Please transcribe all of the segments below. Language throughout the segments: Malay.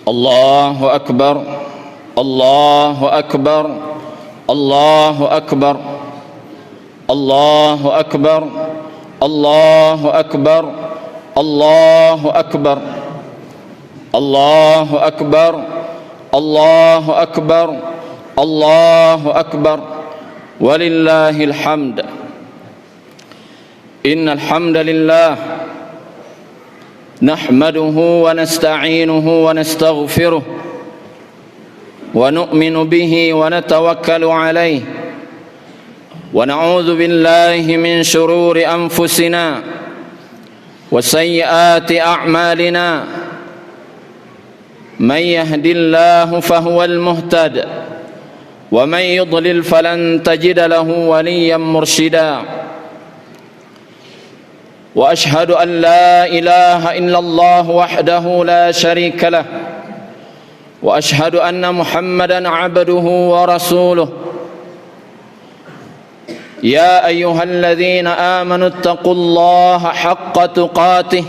الله أكبر الله أكبر الله أكبر الله أكبر الله أكبر الله أكبر الله أكبر الله أكبر الله أكبر ولله الحمد. إن الحمد لله نحمده ونستعينه ونستغفره ونؤمن به ونتوكل عليه ونعوذ بالله من شرور أنفسنا وسيئات أعمالنا. من يهد الله فهو المهتد ومن يضلل فلن تجد له وليا مرشدا. وأشهد أن لا إله إلا الله وحده لا شريك له وأشهد أن محمدا عبده ورسوله. يا أيها الذين آمنوا اتقوا الله حق تقاته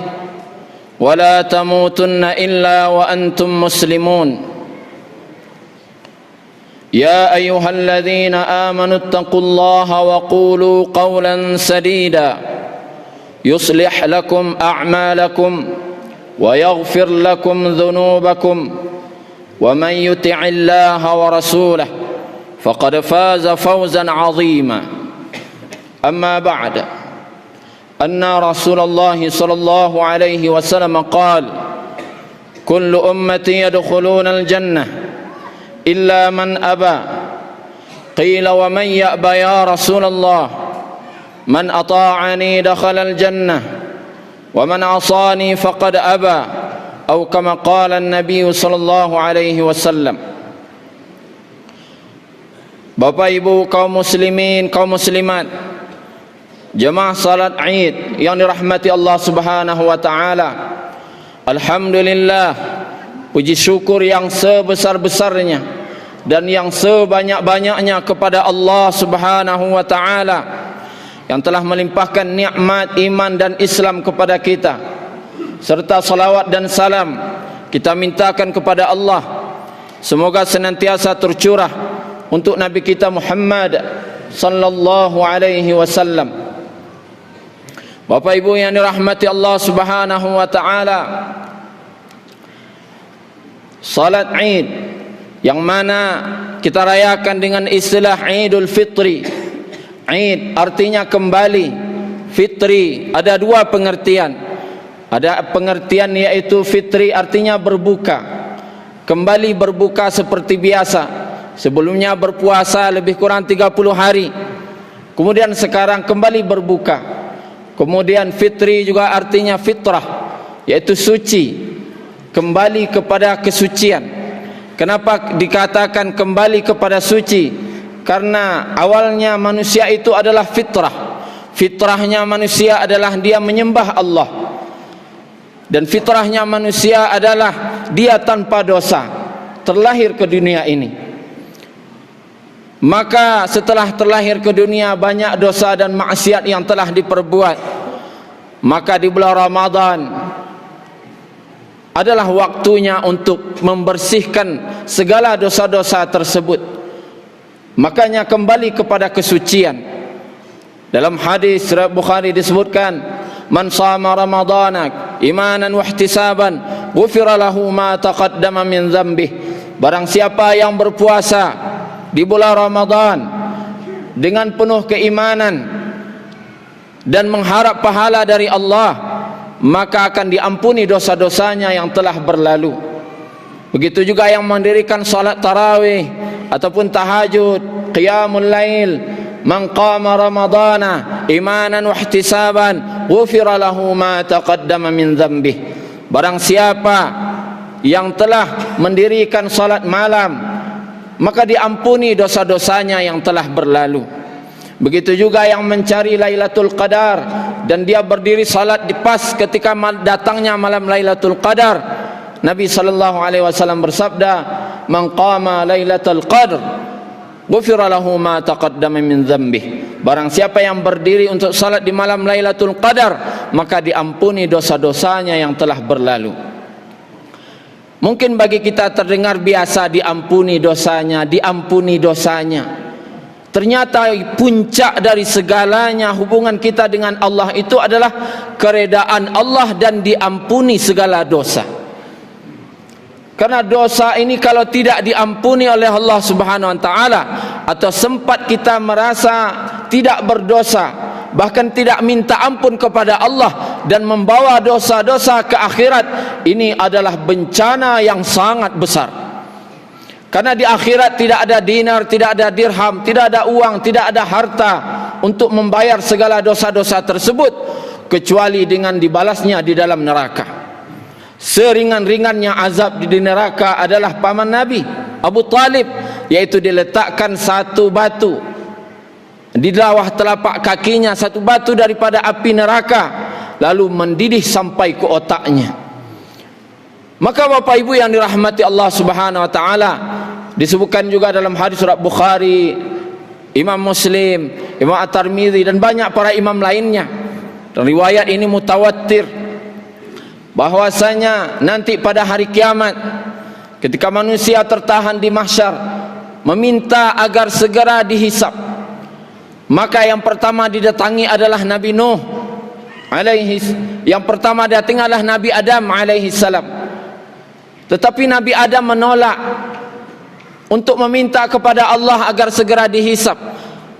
ولا تموتن إلا وأنتم مسلمون. يا أيها الذين آمنوا اتقوا الله وقولوا قولا سديدا يصلح لكم أعمالكم ويغفر لكم ذنوبكم ومن يطع الله ورسوله فقد فاز فوزا عظيما. أما بعد، أن رسول الله صلى الله عليه وسلم قال: كل أمتي يدخلون الجنة إلا من أبى. قيل: ومن يأبى يا رسول الله؟ من أطاعني دخل الجنة ومن عصاني فقد أبى، أو كما قال النبي صلى الله عليه وسلم. Bapak Ibu kaum muslimin, kaum muslimat, jemaah salat Id yang dirahmati Allah Subhanahu wa taala. Alhamdulillah, puji syukur yang sebesar-besarnya dan yang sebanyak-banyaknya kepada Allah Subhanahu wa taala yang telah melimpahkan nikmat iman dan Islam kepada kita, serta salawat dan salam kita mintakan kepada Allah semoga senantiasa tercurah untuk Nabi kita Muhammad sallallahu alaihi wasallam. Bapak Ibu yang dirahmati Allah Subhanahu wa taala, salat Id yang mana kita rayakan dengan istilah Idul Fitri. Id artinya kembali, fitri ada dua pengertian. Ada pengertian yaitu fitri artinya berbuka, kembali berbuka seperti biasa. Sebelumnya berpuasa lebih kurang 30 hari, kemudian sekarang kembali berbuka. Kemudian fitri juga artinya fitrah, yaitu suci, kembali kepada kesucian. Kenapa dikatakan kembali kepada suci? Karena awalnya manusia itu adalah fitrah. Fitrahnya manusia adalah dia menyembah Allah, dan fitrahnya manusia adalah dia tanpa dosa, terlahir ke dunia ini. Maka setelah terlahir ke dunia banyak dosa dan maksiat yang telah diperbuat. Maka di bulan Ramadan adalah waktunya untuk membersihkan segala dosa-dosa tersebut. Makanya kembali kepada kesucian. Dalam hadis riwayat Bukhari disebutkan, man shama ramadana imanan wa ihtisaban ghufira lahu ma taqaddama min dzambih. Barang siapa yang berpuasa di bulan Ramadan dengan penuh keimanan dan mengharap pahala dari Allah, maka akan diampuni dosa-dosanya yang telah berlalu. Begitu juga yang mendirikan salat tarawih ataupun tahajud, qiyamul lail, man qama ramadana imanan wa ihtisaban ghufira lahu ma taqaddama min dzambih. Barang siapa yang telah mendirikan salat malam, maka diampuni dosa-dosanya yang telah berlalu. Begitu juga yang mencari Lailatul Qadar dan dia berdiri salat di pas ketika datangnya malam Lailatul Qadar. Nabi sallallahu alaihi wasallam bersabda, "Man qama Lailatul Qadr, ghufira lahu ma taqaddama min dzambih." Barang siapa yang berdiri untuk salat di malam Lailatul Qadar, maka diampuni dosa-dosanya yang telah berlalu. Mungkin bagi kita terdengar biasa diampuni dosanya, diampuni dosanya. Ternyata puncak dari segalanya hubungan kita dengan Allah itu adalah keredaan Allah dan diampuni segala dosa. Karena dosa ini kalau tidak diampuni oleh Allah Subhanahu wa taala, atau sempat kita merasa tidak berdosa, bahkan tidak minta ampun kepada Allah dan membawa dosa-dosa ke akhirat, ini adalah bencana yang sangat besar. Karena di akhirat tidak ada dinar, tidak ada dirham, tidak ada uang, tidak ada harta untuk membayar segala dosa-dosa tersebut, kecuali dengan dibalasnya di dalam neraka. Seringan-ringannya azab di neraka adalah paman Nabi Abu Talib, yaitu diletakkan satu batu di bawah telapak kakinya, satu batu daripada api neraka, lalu mendidih sampai ke otaknya. Maka Bapak Ibu yang dirahmati Allah Subhanahu wa taala, disebutkan juga dalam hadis surat Bukhari, Imam Muslim, Imam At-Tirmidzi dan banyak para imam lainnya. Dan riwayat ini mutawatir, bahwasanya nanti pada hari kiamat ketika manusia tertahan di mahsyar meminta agar segera dihisab, maka yang pertama didatangi adalah Nabi Nuh yang pertama datang adalah Nabi Adam alaihi salam. Tetapi Nabi Adam menolak untuk meminta kepada Allah agar segera dihisab.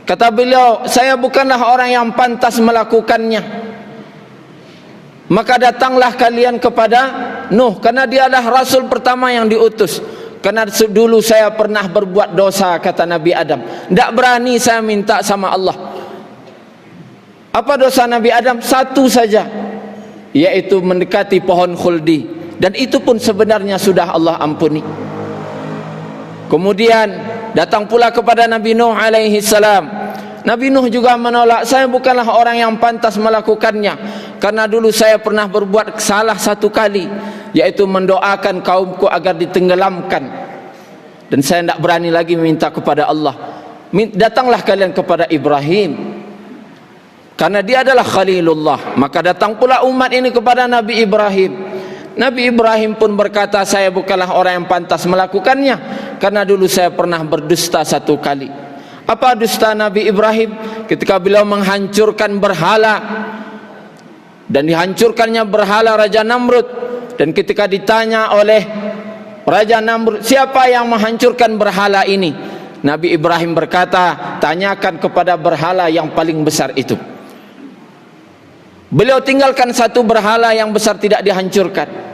Kata beliau, saya bukanlah orang yang pantas melakukannya. Maka datanglah kalian kepada Nuh, karena dia adalah rasul pertama yang diutus. Karena dulu saya pernah berbuat dosa, kata Nabi Adam. Tidak berani saya minta sama Allah. Apa dosa Nabi Adam? Satu saja, yaitu mendekati pohon khuldi, dan itu pun sebenarnya sudah Allah ampuni. Kemudian datang pula kepada Nabi Nuh alaihi salam. Nabi Nuh juga menolak, saya bukanlah orang yang pantas melakukannya, karena dulu saya pernah berbuat salah satu kali, yaitu mendoakan kaumku agar ditenggelamkan, dan saya tidak berani lagi meminta kepada Allah. Datanglah kalian kepada Ibrahim, karena dia adalah Khalilullah. Maka datang pula umat ini kepada Nabi Ibrahim. Nabi Ibrahim pun berkata, saya bukanlah orang yang pantas melakukannya, karena dulu saya pernah berdusta satu kali. Apa dusta Nabi Ibrahim? Ketika beliau menghancurkan berhala, dan dihancurkannya berhala Raja Namrud. Dan ketika ditanya oleh Raja Namrud, siapa yang menghancurkan berhala ini? Nabi Ibrahim berkata, tanyakan kepada berhala yang paling besar itu. Beliau tinggalkan satu berhala yang besar tidak dihancurkan.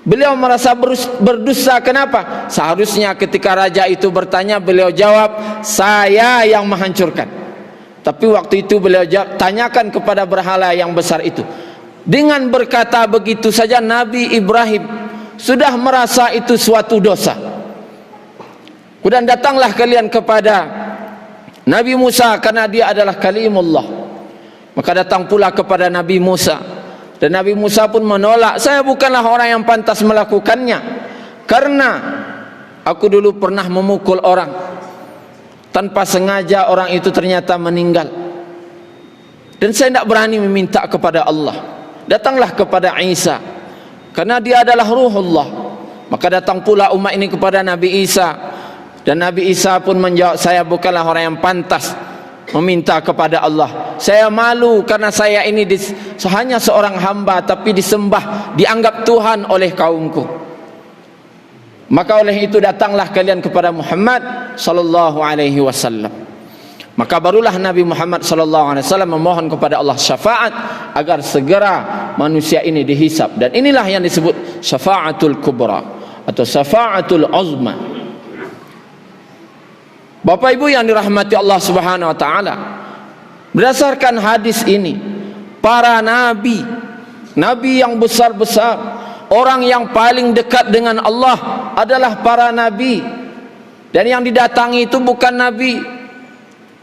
Beliau merasa berdosa. Kenapa? Seharusnya ketika raja itu bertanya, beliau jawab, saya yang menghancurkan. Tapi waktu itu beliau jawab, tanyakan kepada berhala yang besar itu. Dengan berkata begitu saja, Nabi Ibrahim sudah merasa itu suatu dosa. Kemudian datanglah kalian kepada Nabi Musa, karena dia adalah kalimullah. Maka datang pula kepada Nabi Musa, dan Nabi Musa pun menolak, saya bukanlah orang yang pantas melakukannya, karena aku dulu pernah memukul orang, tanpa sengaja orang itu ternyata meninggal, dan saya tidak berani meminta kepada Allah. Datanglah kepada Isa, karena dia adalah ruhullah. Maka datang pula umat ini kepada Nabi Isa, dan Nabi Isa pun menjawab, saya bukanlah orang yang pantas meminta kepada Allah. Saya malu karena saya ini hanya seorang hamba, tapi disembah, dianggap Tuhan oleh kaumku. Maka oleh itu datanglah kalian kepada Muhammad sallallahu alaihi wasallam. Maka barulah Nabi Muhammad sallallahu alaihi wasallam memohon kepada Allah syafaat agar segera manusia ini dihisab. Dan inilah yang disebut syafaatul kubra atau syafaatul uzma. Bapak Ibu yang dirahmati Allah Subhanahu wa taala, berdasarkan hadis ini, para nabi yang besar-besar, orang yang paling dekat dengan Allah adalah para nabi. Dan yang didatangi itu bukan nabi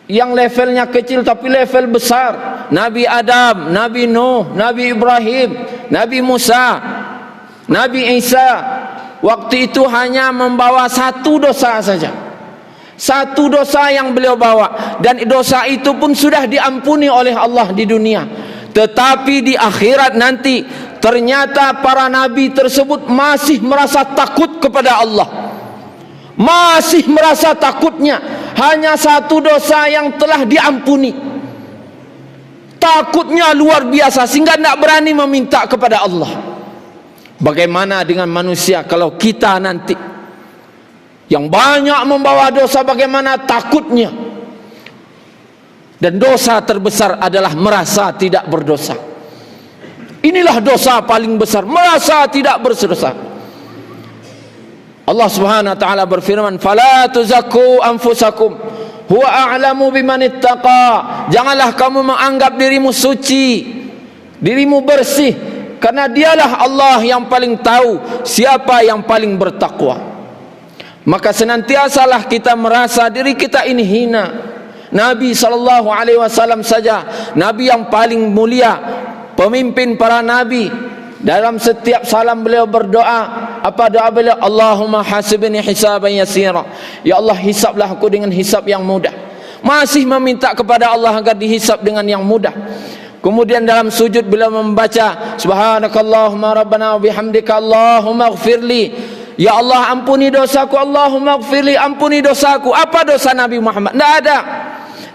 yang levelnya kecil, tapi level besar. Nabi Adam, Nabi Nuh, Nabi Ibrahim, Nabi Musa, Nabi Isa. Waktu itu hanya membawa satu dosa saja. Satu dosa yang beliau bawa, dan dosa itu pun sudah diampuni oleh Allah di dunia. Tetapi di akhirat nanti ternyata para nabi tersebut masih merasa takut kepada Allah. Masih merasa takutnya. Hanya satu dosa yang telah diampuni. Takutnya luar biasa sehingga tidak berani meminta kepada Allah. Bagaimana dengan manusia kalau kita nanti yang banyak membawa dosa, bagaimana takutnya? Dan dosa terbesar adalah merasa tidak berdosa. Inilah dosa paling besar, merasa tidak berdosa. Allah Subhanahu wa taala berfirman, "Fala tuzakku anfusakum, huwa a'lamu biman ittaqa." Janganlah kamu menganggap dirimu suci, dirimu bersih, karena dialah Allah yang paling tahu siapa yang paling bertakwa. Maka senantiasalah kita merasa diri kita ini hina. Nabi SAW saja, Nabi yang paling mulia, pemimpin para Nabi, dalam setiap salam beliau berdoa. Apa doa beliau? Allahumma hasibni hisaban yasira. Ya Allah, hisablah aku dengan hisab yang mudah. Masih meminta kepada Allah agar dihisab dengan yang mudah. Kemudian dalam sujud beliau membaca Subhanakallahumma rabbana wa bihamdika Allahumma ighfirli. Ya Allah, ampuni dosaku. Allahumma ighfirli, ampuni dosaku. Apa dosa Nabi Muhammad? Tidak ada.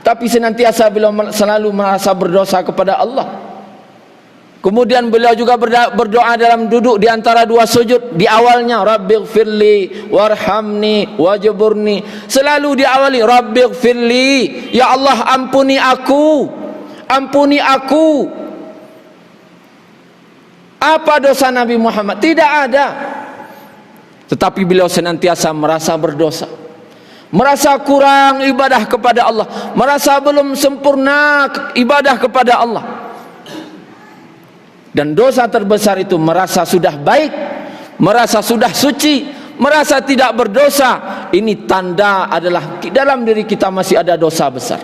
Tapi senantiasa beliau selalu merasa berdosa kepada Allah. Kemudian beliau juga berdoa dalam duduk di antara dua sujud. Di awalnya Rabbighfirli warhamni wajburni. Selalu diawali Rabbighfirli, ya Allah ampuni aku. Ampuni aku. Apa dosa Nabi Muhammad? Tidak ada. Tetapi beliau senantiasa merasa berdosa, merasa kurang ibadah kepada Allah, merasa belum sempurna ibadah kepada Allah. Dan dosa terbesar itu merasa sudah baik, merasa sudah suci, merasa tidak berdosa. Ini tanda adalah dalam diri kita masih ada dosa besar.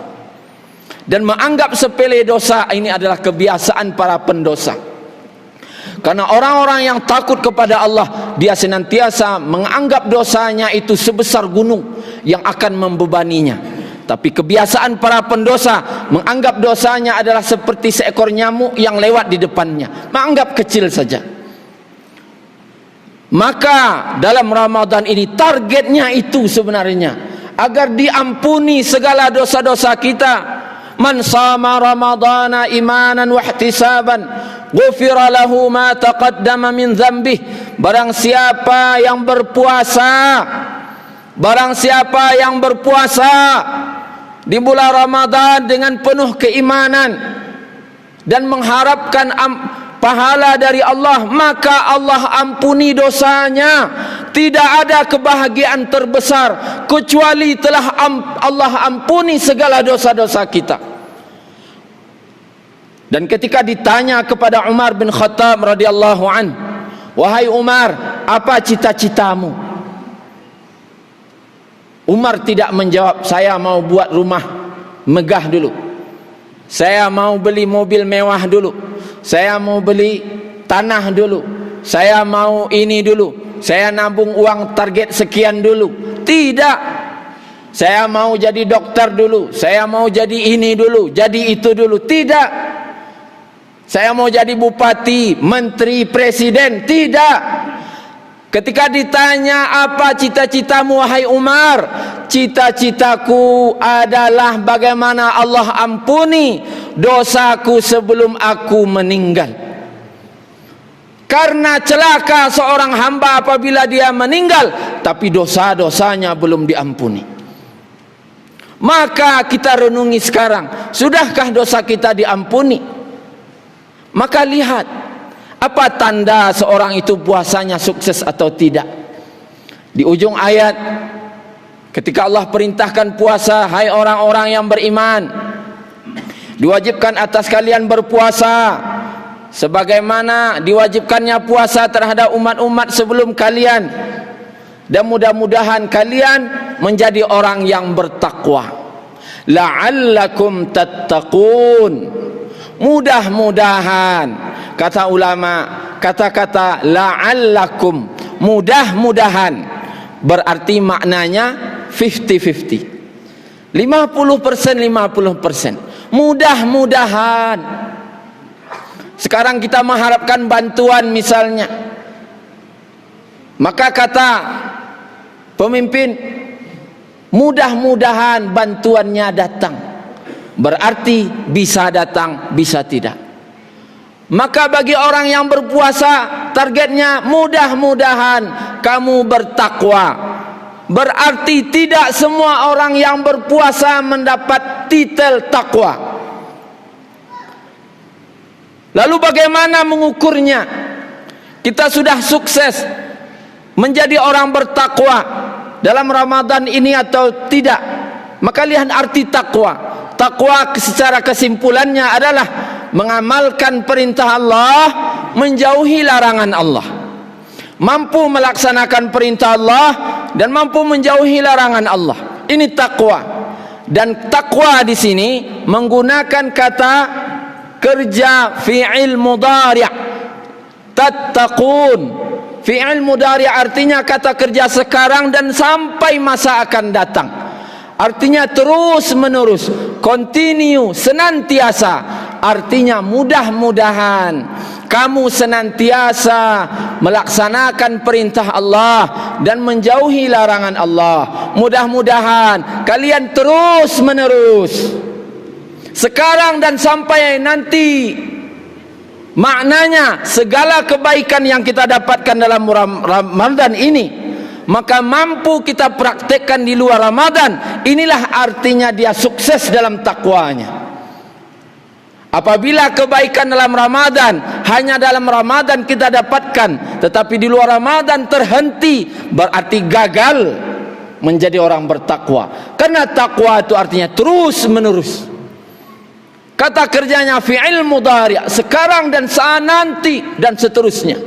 Dan menganggap sepele dosa ini adalah kebiasaan para pendosa. Karena orang-orang yang takut kepada Allah, dia senantiasa menganggap dosanya itu sebesar gunung yang akan membebaninya. Tapi kebiasaan para pendosa menganggap dosanya adalah seperti seekor nyamuk yang lewat di depannya, menganggap kecil saja. Maka dalam Ramadan ini targetnya itu sebenarnya agar diampuni segala dosa-dosa kita. Man sama Ramadana imanan wa ihtisaban ghufira lahu ma taqaddama min dzambih. Barang siapa yang berpuasa, barang siapa yang berpuasa di bulan Ramadan dengan penuh keimanan dan mengharapkan pahala dari Allah, maka Allah ampuni dosanya. Tidak ada kebahagiaan terbesar kecuali telah Allah ampuni segala dosa-dosa kita. Dan ketika ditanya kepada Umar bin Khattab radhiyallahu an, wahai Umar, apa cita-citamu? Umar tidak menjawab, saya mau buat rumah megah dulu, saya mau beli mobil mewah dulu, saya mau beli tanah dulu, saya mau ini dulu, saya nabung uang target sekian dulu. Tidak. Saya mau jadi dokter dulu, saya mau jadi ini dulu, jadi itu dulu. Tidak. Saya mau jadi bupati, menteri, presiden. Tidak. Ketika ditanya apa cita-citamu wahai Umar, cita-citaku adalah bagaimana Allah ampuni dosaku sebelum aku meninggal. Karena celaka seorang hamba apabila dia meninggal tapi dosa-dosanya belum diampuni. Maka kita renungi sekarang, sudahkah dosa kita diampuni? Maka lihat apa tanda seorang itu puasanya sukses atau tidak. Di ujung ayat ketika Allah perintahkan puasa, hai orang-orang yang beriman, diwajibkan atas kalian berpuasa sebagaimana diwajibkannya puasa terhadap umat-umat sebelum kalian, dan mudah-mudahan kalian menjadi orang yang bertakwa. La'allakum tattaqun. Mudah-mudahan, kata ulama, kata-kata la'allakum, mudah-mudahan, berarti maknanya 50-50, 50%, 50%. Mudah-mudahan. Sekarang kita mengharapkan bantuan misalnya, maka kata pemimpin, mudah-mudahan bantuannya datang. Berarti bisa datang, bisa tidak. Maka bagi orang yang berpuasa, targetnya mudah-mudahan kamu bertakwa. Berarti tidak semua orang yang berpuasa mendapat titel takwa. Lalu bagaimana mengukurnya? Kita sudah sukses menjadi orang bertakwa dalam Ramadan ini atau tidak? Maka lihat arti takwa. Takwa secara kesimpulannya adalah mengamalkan perintah Allah, menjauhi larangan Allah. Mampu melaksanakan perintah Allah dan mampu menjauhi larangan Allah. Ini takwa. Dan takwa di sini menggunakan kata kerja fi'il mudhari'. Tattaqun. Fi'il mudhari' artinya kata kerja sekarang dan sampai masa akan datang. Artinya terus menerus, continue, senantiasa. Artinya mudah-mudahan kamu senantiasa melaksanakan perintah Allah dan menjauhi larangan Allah. Mudah-mudahan kalian terus menerus, sekarang dan sampai nanti. Maknanya segala kebaikan yang kita dapatkan dalam Ramadan ini, maka mampu kita praktekkan di luar Ramadan. Inilah artinya dia sukses dalam takwanya. Apabila kebaikan dalam Ramadan hanya dalam Ramadan kita dapatkan, tetapi di luar Ramadan terhenti, berarti gagal menjadi orang bertakwa. Karena takwa itu artinya terus menerus. Kata kerjanya fi'il mudhari', sekarang dan saat nanti dan seterusnya.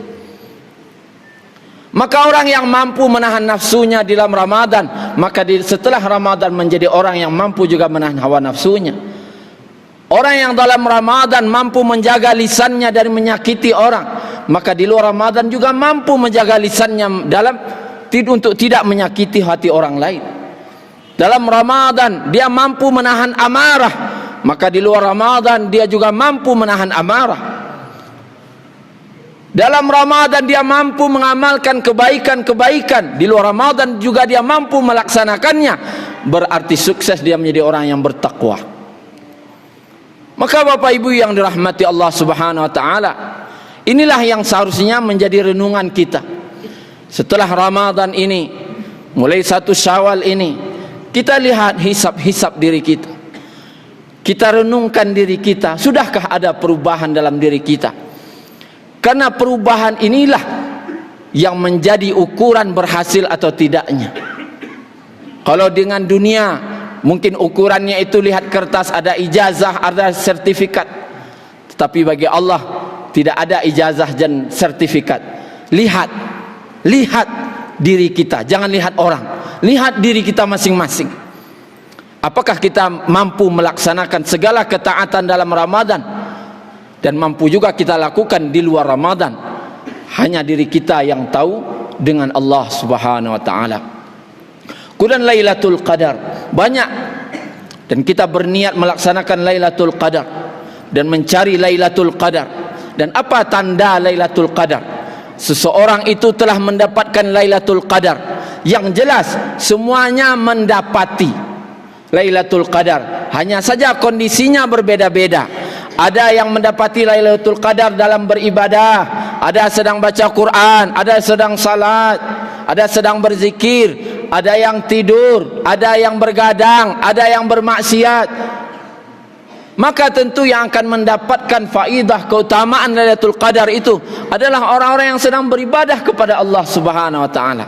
Maka orang yang mampu menahan nafsunya di dalam Ramadan, maka setelah Ramadan menjadi orang yang mampu juga menahan hawa nafsunya. Orang yang dalam Ramadan mampu menjaga lisannya dari menyakiti orang, maka di luar Ramadan juga mampu menjaga lisannya untuk tidak menyakiti hati orang lain. Dalam Ramadan dia mampu menahan amarah, maka di luar Ramadan dia juga mampu menahan amarah. Dalam Ramadan dia mampu mengamalkan kebaikan-kebaikan, di luar Ramadan juga dia mampu melaksanakannya. Berarti sukses dia menjadi orang yang bertakwa. Maka Bapak Ibu yang dirahmati Allah Subhanahu wa taala, inilah yang seharusnya menjadi renungan kita. Setelah Ramadan ini, mulai 1 Syawal ini, kita lihat hisab-hisab diri kita. Kita renungkan diri kita, sudahkah ada perubahan dalam diri kita? Karena perubahan inilah yang menjadi ukuran berhasil atau tidaknya. Kalau dengan dunia, mungkin ukurannya itu lihat kertas, ada ijazah, ada sertifikat. Tetapi bagi Allah tidak ada ijazah dan sertifikat. Lihat diri kita, jangan lihat orang. Lihat diri kita masing-masing. Apakah kita mampu melaksanakan segala ketaatan dalam Ramadan dan mampu juga kita lakukan di luar Ramadan? Hanya diri kita yang tahu dengan Allah Subhanahu wa taala. Kemudian Lailatul Qadar banyak, dan kita berniat melaksanakan Lailatul Qadar dan mencari Lailatul Qadar. Dan apa tanda Lailatul Qadar? Seseorang itu telah mendapatkan Lailatul Qadar. Yang jelas semuanya mendapati Lailatul Qadar, hanya saja kondisinya berbeda-beda. Ada yang mendapati Lailatul Qadar dalam beribadah, ada sedang baca Quran, ada sedang salat, ada sedang berzikir, ada yang tidur, ada yang bergadang, ada yang bermaksiat. Maka tentu yang akan mendapatkan faidah keutamaan Lailatul Qadar itu adalah orang-orang yang sedang beribadah kepada Allah Subhanahu wa taala.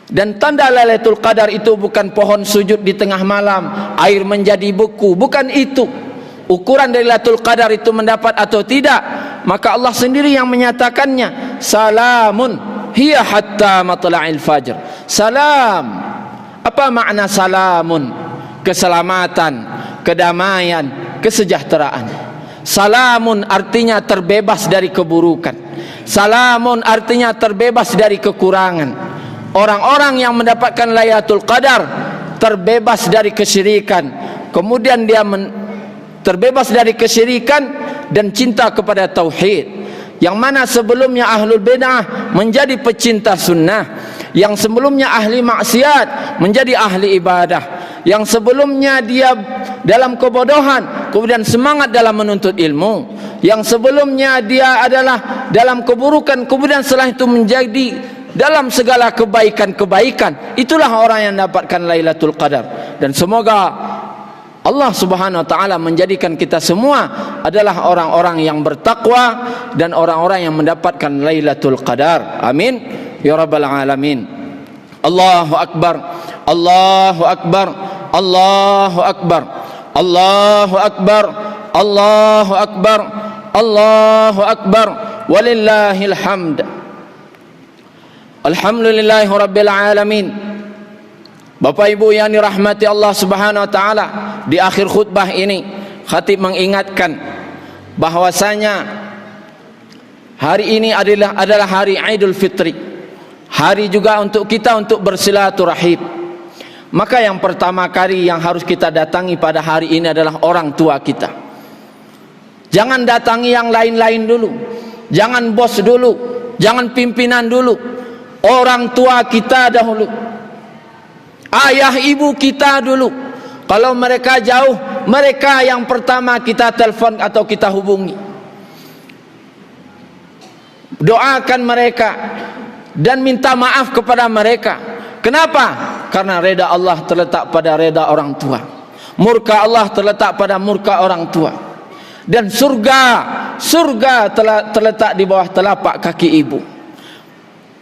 Dan tanda Lailatul Qadar itu bukan pohon sujud di tengah malam, air menjadi beku, bukan itu. Ukuran dari Lailatul Qadar itu mendapat atau tidak, maka Allah sendiri yang menyatakannya. Salamun hiya hatta matla'il fajr. Salam. Apa makna salamun? Keselamatan, kedamaian, kesejahteraan. Salamun artinya terbebas dari keburukan. Salamun artinya terbebas dari kekurangan. Orang-orang yang mendapatkan Lailatul Qadar terbebas dari kesyirikan. Kemudian dia terbebas dari kesyirikan dan cinta kepada tauhid. Yang mana sebelumnya ahlul bid'ah menjadi pecinta sunnah, yang sebelumnya ahli maksiat menjadi ahli ibadah, yang sebelumnya dia dalam kebodohan kemudian semangat dalam menuntut ilmu, yang sebelumnya dia adalah dalam keburukan kemudian setelah itu menjadi dalam segala kebaikan-kebaikan. Itulah orang yang mendapatkan Lailatul Qadar. Dan semoga Allah Subhanahu wa taala menjadikan kita semua adalah orang-orang yang bertakwa dan orang-orang yang mendapatkan Lailatul Qadar. Amin ya rabbal alamin. Allahu akbar. Allahu akbar. Allahu akbar. Allahu akbar. Allahu akbar. Allahu akbar. Walillahil hamd. Alhamdulillahi rabbil alamin. Bapak Ibu yang dirahmati Allah Subhanahu wa taala, di akhir khutbah ini khatib mengingatkan bahwasanya hari ini adalah hari Idul Fitri. Hari juga untuk kita untuk bersilaturahim. Maka yang pertama kali yang harus kita datangi pada hari ini adalah orang tua kita. Jangan datangi yang lain-lain dulu. Jangan bos dulu, jangan pimpinan dulu. Orang tua kita dahulu. Ayah ibu kita dulu. Kalau mereka jauh, mereka yang pertama kita telepon atau kita hubungi. Doakan mereka dan minta maaf kepada mereka. Kenapa? Karena reda Allah terletak pada reda orang tua. Murka Allah terletak pada murka orang tua. Dan surga terletak di bawah telapak kaki ibu.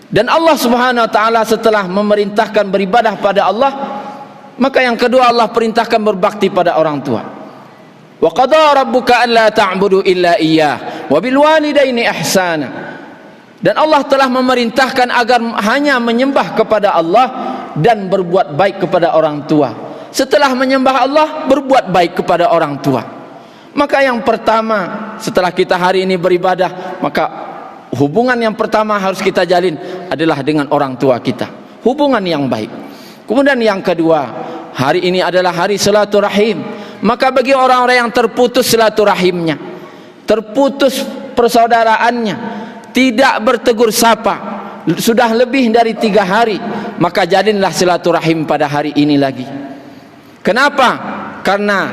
Dan Allah Subhanahu wa taala setelah memerintahkan beribadah pada Allah, maka yang kedua Allah perintahkan berbakti pada orang tua. Wa qada rabbuka alla ta'budu illa iyyah wa bil walidaini ihsana. Dan Allah telah memerintahkan agar hanya menyembah kepada Allah dan berbuat baik kepada orang tua. Setelah menyembah Allah, berbuat baik kepada orang tua. Maka yang pertama setelah kita hari ini beribadah, maka hubungan yang pertama harus kita jalin adalah dengan orang tua kita. Hubungan yang baik. Kemudian yang kedua, hari ini adalah hari silaturahim. Maka bagi orang-orang yang terputus silaturahimnya, terputus persaudaraannya, tidak bertegur sapa, sudah lebih dari 3 hari, maka jalinlah silaturahim pada hari ini lagi. Kenapa? Karena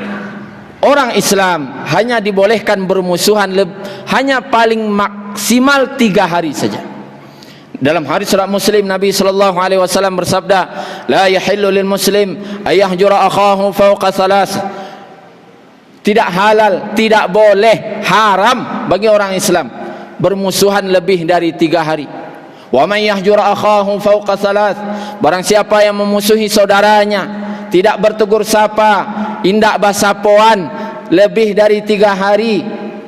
orang Islam hanya dibolehkan bermusuhan hanya paling maksimal 3 hari saja. Dalam hadis riwayat Muslim, Nabi sallallahu alaihi wasallam bersabda, "La yahillu lil muslim ay yahjura akhahu fawqa thalath." Tidak halal, tidak boleh, haram bagi orang Islam bermusuhan lebih dari 3 hari. Wa man yahjura akhahu fawqa thalath, barang siapa yang memusuhi saudaranya, tidak bertegur sapa, indak basapoan lebih dari 3 hari,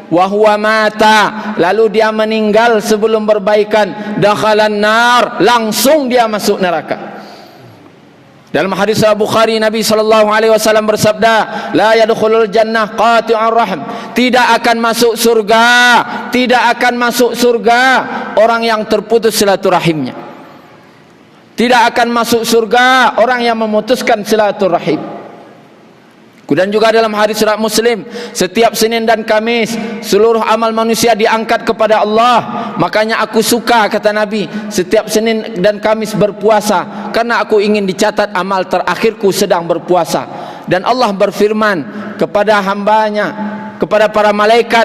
wa huwa mata, lalu dia meninggal sebelum berbaikan, dakhalan nar, langsung dia masuk neraka. Dalam hadis Bukhari, Nabi sallallahu alaihi wasallam bersabda, la yadkhulul jannah qati'ur rahm, tidak akan masuk surga, tidak akan masuk surga orang yang terputus silaturahimnya. Tidak akan masuk surga orang yang memutuskan silaturahim. Kemudian juga dalam hadis riwayat Muslim, setiap Senin dan Kamis seluruh amal manusia diangkat kepada Allah. Makanya aku suka, kata Nabi, setiap Senin dan Kamis berpuasa, karena aku ingin dicatat amal terakhirku sedang berpuasa. Dan Allah berfirman kepada hambanya, kepada para malaikat,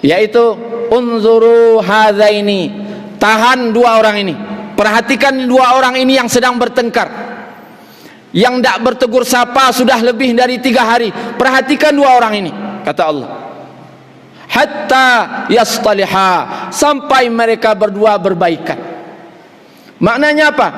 yaitu unzuru hadzaini, tahan 2 orang ini, perhatikan 2 orang ini yang sedang bertengkar, yang tidak bertegur sapa sudah lebih dari 3 hari. Perhatikan 2 orang ini, kata Allah, hatta yastaliha, sampai mereka berdua berbaikan. Maknanya apa?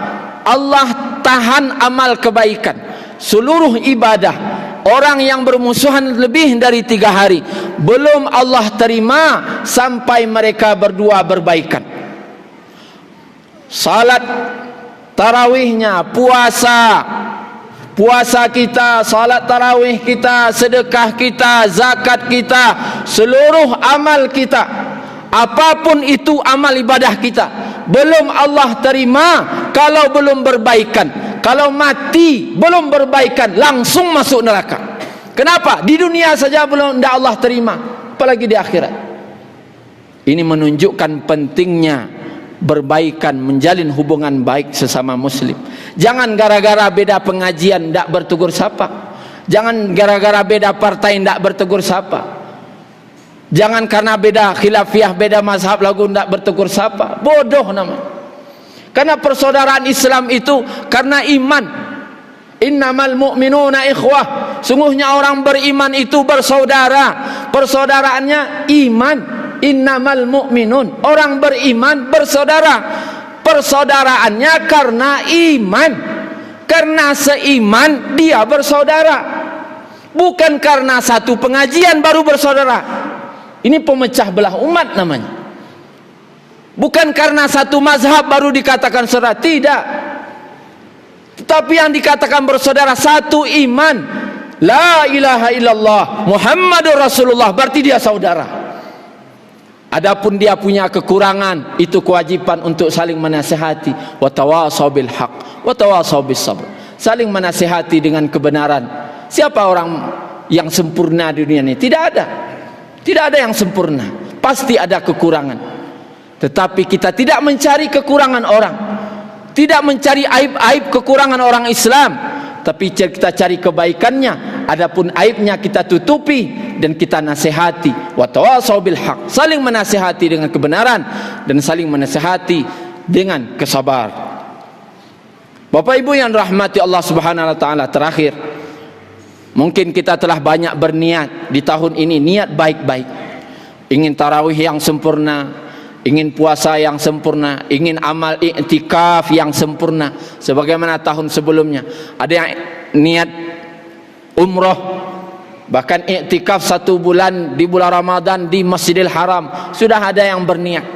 Allah tahan amal kebaikan, seluruh ibadah. Orang yang bermusuhan lebih dari 3 hari belum Allah terima sampai mereka berdua berbaikan. Salat tarawihnya, puasa kita, salat tarawih kita, sedekah kita, zakat kita, seluruh amal kita, apapun itu amal ibadah kita, belum Allah terima kalau belum berbaikan. Kalau mati belum berbaikan, langsung masuk neraka. Kenapa? Di dunia saja belum, tidak Allah terima, apalagi di akhirat. Ini menunjukkan pentingnya berbaikan, menjalin hubungan baik sesama muslim. Jangan gara-gara beda pengajian tidak bertegur sapa. Jangan gara-gara beda partai tidak bertegur sapa. Jangan karena beda khilafiyah, beda mazhab lagu tidak bertegur sapa. Bodoh namanya. Karena persaudaraan Islam itu karena iman. Innamal mu'minuna ikhwah. Sungguhnya orang beriman itu bersaudara. Persaudaraannya iman. Innamal mu'minun. Orang beriman bersaudara. Persaudaraannya karena iman. Karena seiman dia bersaudara. Bukan karena satu pengajian baru bersaudara. Ini pemecah belah umat namanya. Bukan karena satu mazhab baru dikatakan saudara. Tidak. Tetapi yang dikatakan bersaudara satu iman. La ilaha illallah Muhammadur Rasulullah, berarti dia saudara. Adapun dia punya kekurangan, itu kewajiban untuk saling menasihati. Wa tawasau bil haq wa tawasau bis sabr. Saling menasihati dengan kebenaran. Siapa orang yang sempurna di dunia ini? Tidak ada. Tidak ada yang sempurna. Pasti ada kekurangan. Tetapi kita tidak mencari kekurangan orang. Tidak mencari aib-aib kekurangan orang Islam. Tapi kita cari kebaikannya. Adapun aibnya kita tutupi dan kita nasihati. Wa tawasau bil haq. Saling menasihati dengan kebenaran dan saling menasihati dengan kesabar. Bapak Ibu yang rahmati Allah Subhanahu wa taala, terakhir, mungkin kita telah banyak berniat di tahun ini, niat baik-baik. Ingin tarawih yang sempurna, ingin puasa yang sempurna, ingin amal i'tikaf yang sempurna sebagaimana tahun sebelumnya. Ada yang niat umroh, bahkan i'tikaf 1 bulan di bulan Ramadan di Masjidil Haram. Sudah ada yang berniat,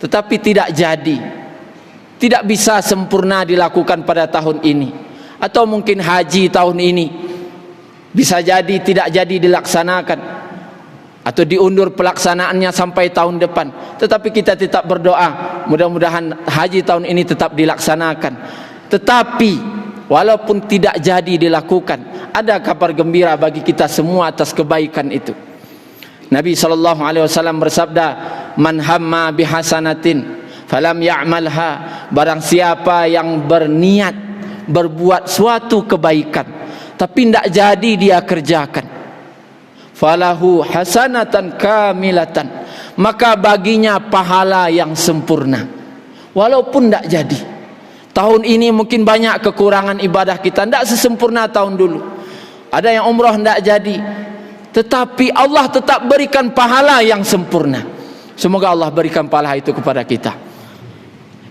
tetapi tidak jadi. Tidak bisa sempurna dilakukan pada tahun ini. Atau mungkin haji tahun ini bisa jadi tidak jadi dilaksanakan, atau diundur pelaksanaannya sampai tahun depan. Tetapi kita tetap berdoa, mudah-mudahan haji tahun ini tetap dilaksanakan. Tetapi walaupun tidak jadi dilakukan, ada kabar gembira bagi kita semua atas kebaikan itu. Nabi SAW bersabda, man hamma bihasanatin falam ya'malha. Barang siapa yang berniat berbuat suatu kebaikan tapi tidak jadi dia kerjakan, falahu hasanatan kamilatan, maka baginya pahala yang sempurna walaupun tidak jadi. Tahun ini mungkin banyak kekurangan ibadah kita, tidak sesempurna tahun dulu. Ada yang umrah tidak jadi, tetapi Allah tetap berikan pahala yang sempurna. Semoga Allah berikan pahala itu kepada kita.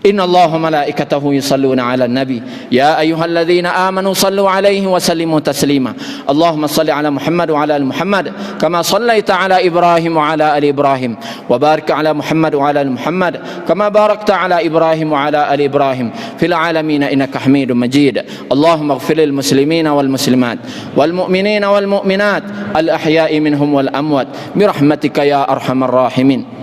Inna Allaha malaikatahu yusalluna ala nabi ya ayyuhalladzina amanu sallu alaihi wa sallimu taslima. Allahumma salli ala Muhammad wa ala ali Muhammad kama sallaita ala Ibrahim wa ala ali Ibrahim wa barik ala Muhammad wa ala ali Muhammad kama barakta ala Ibrahim wa ala ali Ibrahim fil alamin innaka Hamidum Majid. Allahumma ighfir lil muslimina wal muslimat wal mu'minina wal mu'minat al ahya'i minhum wal amwat bi rahmatika ya arhamar rahimin.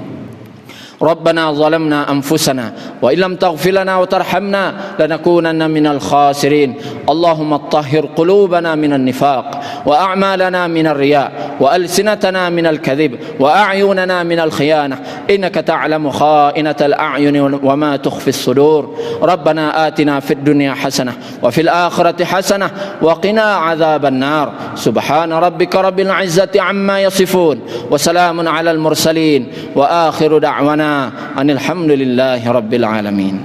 ربنا ظلمنا أنفسنا وإن لم تغفر لنا وترحمنا لنكونن من الخاسرين. اللهم طهر قلوبنا من النفاق وأعمالنا من الرياء وألسنتنا من الكذب وأعيننا من الخيانة إنك تعلم خائنة الأعين وما تخفي الصدور. ربنا آتنا في الدنيا حسنة وفي الآخرة حسنة وقنا عذاب النار. سبحان ربك رب العزة عما يصفون وسلام على المرسلين وآخر دعوانا أن الحمد لله رب العالمين.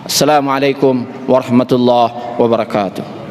السلام عليكم ورحمة الله وبركاته.